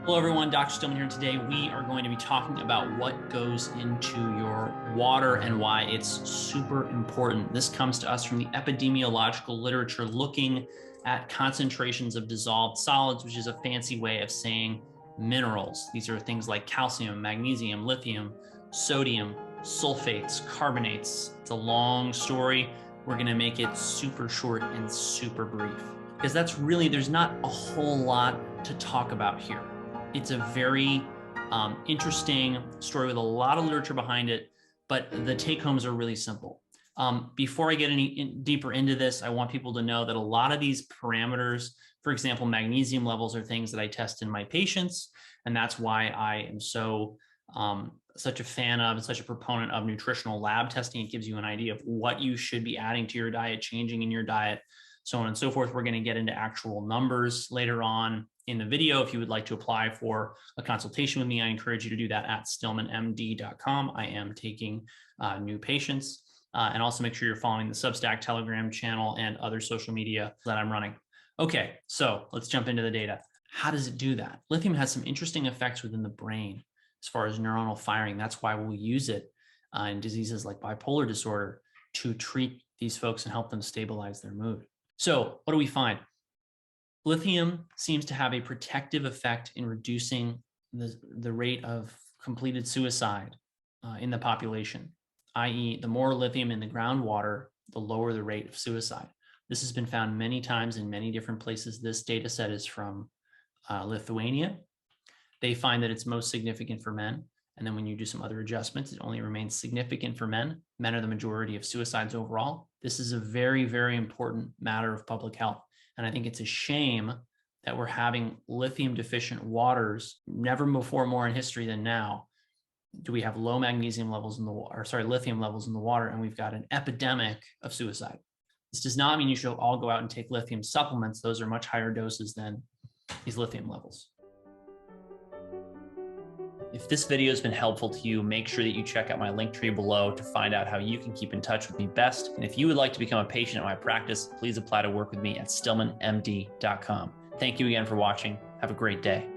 Hello everyone, Dr. Stillman here. Today we are going to be talking about what goes into your water and why it's super important. This comes to us from the epidemiological literature looking at concentrations of dissolved solids, which is a fancy way of saying minerals. These are things like calcium, magnesium, lithium, sodium, sulfates, carbonates. It's a long story. We're going to make it super short and super brief because there's not a whole lot to talk about here. It's a very interesting story with a lot of literature behind it, but the take homes are really simple. Before I get any deeper into this, I want people to know that a lot of these parameters, for example, magnesium levels, are things that I test in my patients. And that's why I am such a fan of and such a proponent of nutritional lab testing. It gives you an idea of what you should be adding to your diet, changing in your diet, so on and so forth. We're going to get into actual numbers later on in the video. If you would like to apply for a consultation with me, I encourage you to do that at stillmanmd.com. I am taking new patients. And also make sure you're following the Substack, Telegram channel, and other social media that I'm running. Okay, so let's jump into the data. How does it do that? Lithium has some interesting effects within the brain as far as neuronal firing. That's why we'll use it in diseases like bipolar disorder to treat these folks and help them stabilize their mood. So what do we find? Lithium seems to have a protective effect in reducing the rate of completed suicide in the population, i.e. the more lithium in the groundwater, the lower the rate of suicide. This has been found many times in many different places. This data set is from Lithuania. They find that it's most significant for men. And then when you do some other adjustments, it only remains significant for men. Men are the majority of suicides overall. This is a very, very important matter of public health. And I think it's a shame that we're having lithium deficient waters. Never before more in history than now do we have low magnesium levels in the water, lithium levels in the water, and we've got an epidemic of suicide. This does not mean you should all go out and take lithium supplements. Those are much higher doses than these lithium levels. If this video has been helpful to you, make sure that you check out my link tree below to find out how you can keep in touch with me best. And if you would like to become a patient at my practice, please apply to work with me at stillmanmd.com. Thank you again for watching. Have a great day.